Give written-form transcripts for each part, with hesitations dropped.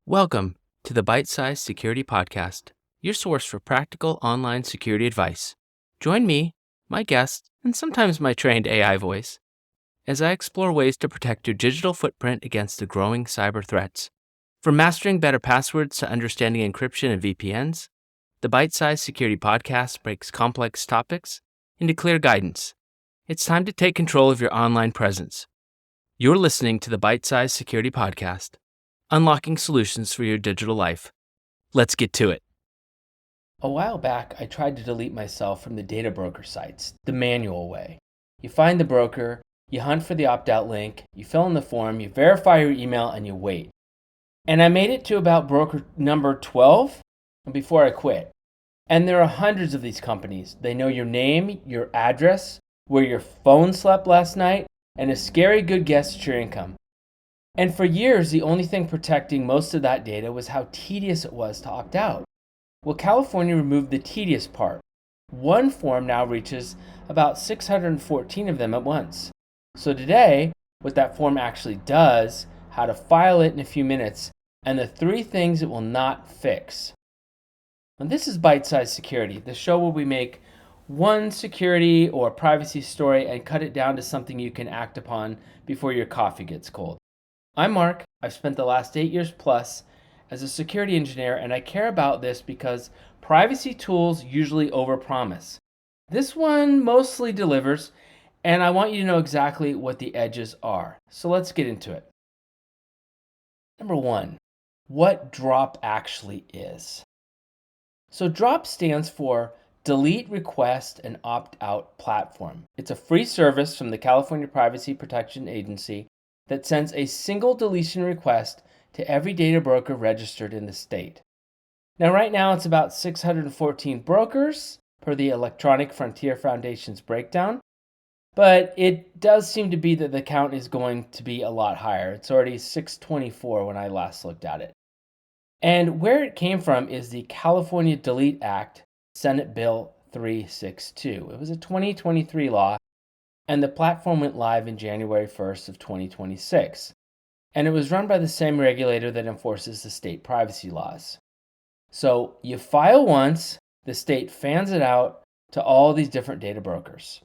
Welcome to the Bite Size Security Podcast, your source for practical online security advice. Join me, my guests, and sometimes my trained AI voice as I explore ways to protect your digital footprint against the growing cyber threats. From mastering better passwords to understanding encryption and VPNs, the Bite Size Security Podcast breaks complex topics into clear guidance. It's time to take control of your online presence. You're listening to the Bite Size Security Podcast, unlocking solutions for your digital life. Let's get to it. A while back, I tried to delete myself from the data broker sites, the manual way. You find the broker, you hunt for the opt-out link, you fill in the form, you verify your email, and you wait. And I made it to about broker number 12 before I quit. And there are hundreds of these companies. They know your name, your address, where your phone slept last night, and a scary good guess at your income. And for years, the only thing protecting most of that data was how tedious it was to opt out. Well, California removed the tedious part. One form now reaches about 614 of them at once. So today, what that form actually does, how to file it in a few minutes, and the 3 things it will not fix. And this is Bite Size Security, the show where we make one security or privacy story and cut it down to something you can act upon before your coffee gets cold. I'm Marc. I've spent the last 8 years plus as a security engineer, and I care about this because privacy tools usually overpromise. This one mostly delivers, and I want you to know exactly what the edges are. So let's get into it. Number 1, what DROP actually is. So DROP stands for Delete Request and Opt-out Platform. It's a free service from the California Privacy Protection Agency that sends a single deletion request to every data broker registered in the state. Now, right now, it's about 614 brokers per the Electronic Frontier Foundation's breakdown, but it does seem to be that the count is going to be a lot higher. It's already 624 when I last looked at it. And where it came from is the California Delete Act, Senate Bill 362. It was a 2023 law, and the platform went live in January 1st of 2026. And it was run by the same regulator that enforces the state privacy laws. So you file once, the state fans it out to all these different data brokers.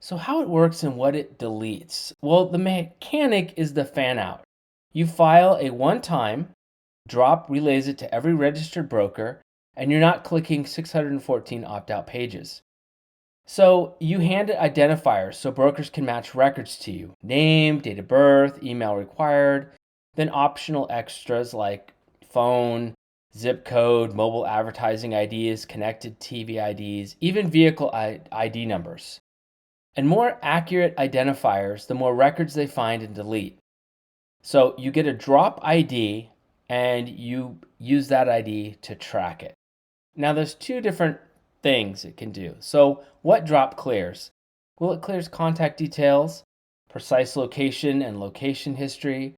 So how it works and what it deletes? Well, the mechanic is the fan out. You file a one-time, DROP relays it to every registered broker, and you're not clicking 614 opt-out pages. So you hand it identifiers so brokers can match records to you. Name, date of birth, email required, then optional extras like phone, zip code, mobile advertising IDs, connected TV IDs, even vehicle ID numbers. And more accurate identifiers, the more records they find and delete. So you get a DROP ID and you use that ID to track it. Now there's 2 different things it can do. So what DROP clears? Well, it clears contact details, precise location and location history,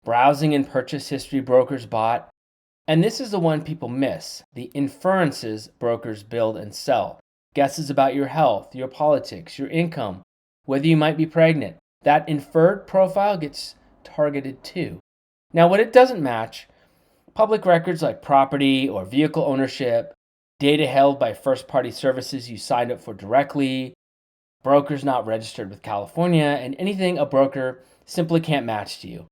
browsing and purchase history brokers bought, and this is the one people miss, the inferences brokers build and sell. Guesses about your health, your politics, your income, whether you might be pregnant. That inferred profile gets targeted too. Now what it doesn't match, public records like property or vehicle ownership, data held by first-party services you signed up for directly, brokers not registered with California, and anything a broker simply can't match to you.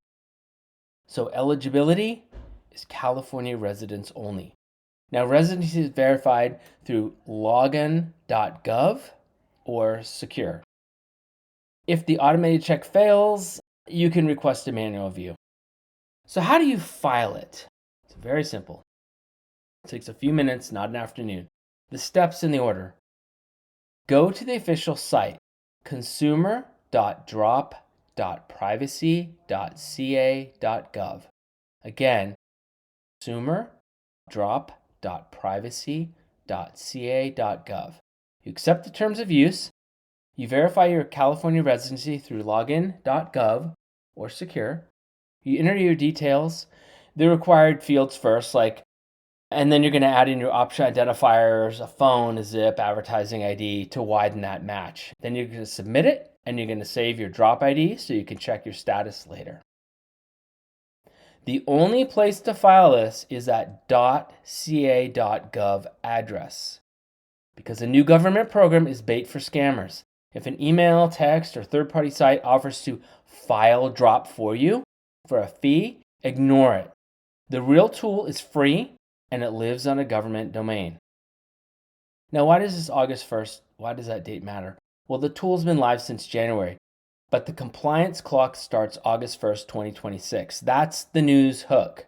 So eligibility is California residents only. Now, residency is verified through login.gov or secure. If the automated check fails, you can request a manual view. So how do you file it? It's very simple. It takes a few minutes, not an afternoon. The steps in the order. Go to the official site, consumer.drop.privacy.ca.gov. Again, consumer.drop.privacy.ca.gov. You accept the terms of use. You verify your California residency through login.gov or secure. You enter your details, the required fields first, and then you're going to add in your option identifiers, a phone, a zip, advertising ID to widen that match. Then you're going to submit it, and you're going to save your DROP ID so you can check your status later. The only place to file this is that .ca.gov address, because a new government program is bait for scammers. If an email, text, or third-party site offers to file a drop for you for a fee, ignore it. The real tool is free, and it lives on a government domain. Now, why does this August 1st, why does that date matter? Well, the tool's been live since January, but the compliance clock starts August 1st, 2026. That's the news hook.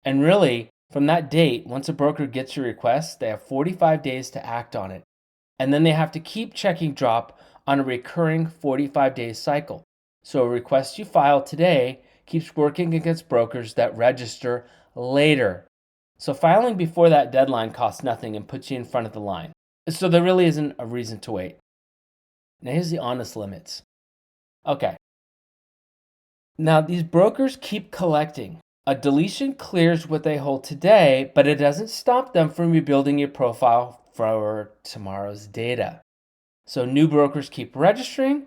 And really, from that date, once a broker gets your request, they have 45 days to act on it. And then they have to keep checking drop on a recurring 45-day cycle. So a request you file today keeps working against brokers that register later. So filing before that deadline costs nothing and puts you in front of the line. So there really isn't a reason to wait. Now here's the honest limits. Okay. Now these brokers keep collecting. A deletion clears what they hold today, but it doesn't stop them from rebuilding your profile for tomorrow's data. So new brokers keep registering,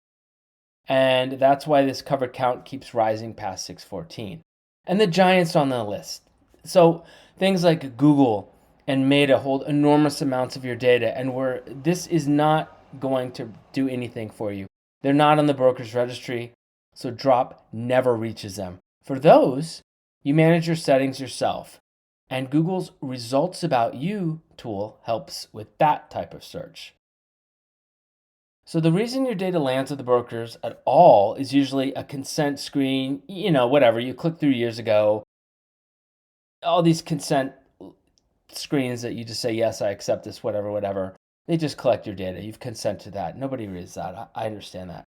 and that's why this covered count keeps rising past 614. And the giants on the list. So things like Google and Meta hold enormous amounts of your data, and this is not going to do anything for you. They're not on the broker's registry, so drop never reaches them. For those, you manage your settings yourself, and Google's Results About You tool helps with that type of search. So the reason your data lands with the brokers at all is usually a consent screen, whatever you clicked through years ago. All these consent screens that you just say, yes, I accept this, whatever. They just collect your data. You've consented to that. Nobody reads that. I understand that.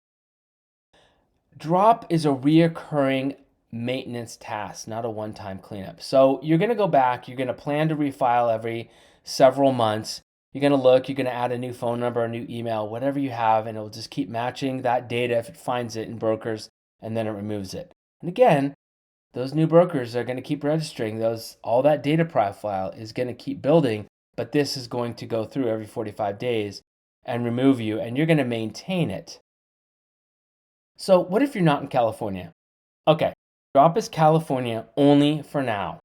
Drop is a reoccurring maintenance task, not a one-time cleanup. So you're going to go back. You're going to plan to refile every several months. You're going to look, you're going to add a new phone number, a new email, whatever you have, and it will just keep matching that data if it finds it in brokers, and then it removes it. And again, those new brokers are going to keep registering. All that data profile is going to keep building, but this is going to go through every 45 days and remove you, and you're going to maintain it. So what if you're not in California? Okay, drop is California only for now.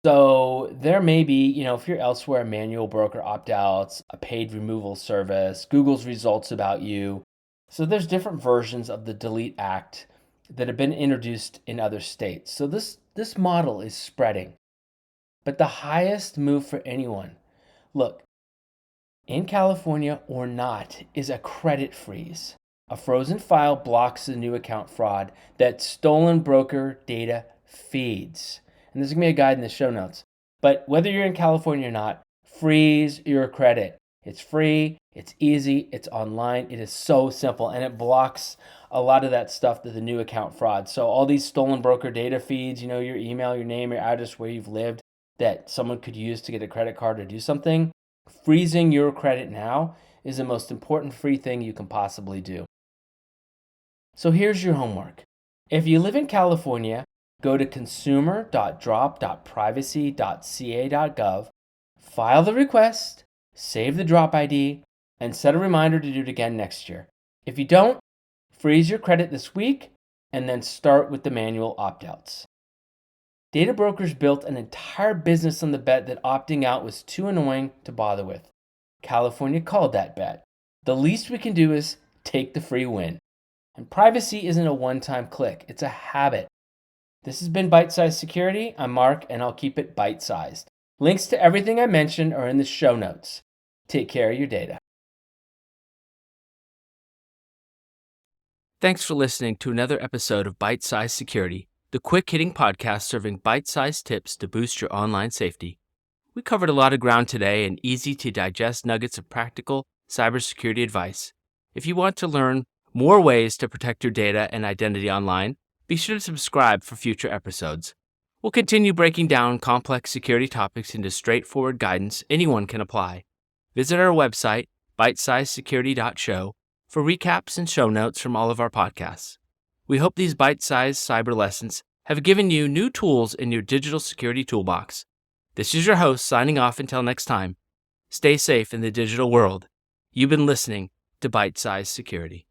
So there may be, if you're elsewhere, manual broker opt-outs, a paid removal service, Google's Results About You. So there's different versions of the Delete Act that have been introduced in other states. So this model is spreading. But the highest move for anyone, look, in California or not, is a credit freeze. A frozen file blocks the new account fraud that stolen broker data feeds. And there's going to be a guide in the show notes. But whether you're in California or not, freeze your credit. It's free, it's easy, it's online, it is so simple, and it blocks a lot of that stuff to the new account fraud. So all these stolen broker data feeds, your email, your name, your address, where you've lived, that someone could use to get a credit card or do something, freezing your credit now is the most important free thing you can possibly do. So here's your homework. If you live in California, go to consumer.drop.privacy.ca.gov, file the request, save the drop ID, and set a reminder to do it again next year. If you don't, freeze your credit this week and then start with the manual opt-outs. Data brokers built an entire business on the bet that opting out was too annoying to bother with. California called that bet. The least we can do is take the free win. And privacy isn't a one-time click, it's a habit. This has been Bite-Sized Security. I'm Mark, and I'll keep it bite-sized. Links to everything I mentioned are in the show notes. Take care of your data. Thanks for listening to another episode of Bite-Sized Security, the quick-hitting podcast serving bite-sized tips to boost your online safety. We covered a lot of ground today and easy-to-digest nuggets of practical cybersecurity advice. If you want to learn more ways to protect your data and identity online, be sure to subscribe for future episodes. We'll continue breaking down complex security topics into straightforward guidance anyone can apply. Visit our website, bitesizesecurity.show, for recaps and show notes from all of our podcasts. We hope these bite-sized cyber lessons have given you new tools in your digital security toolbox. This is your host signing off until next time. Stay safe in the digital world. You've been listening to Bite-Sized Security.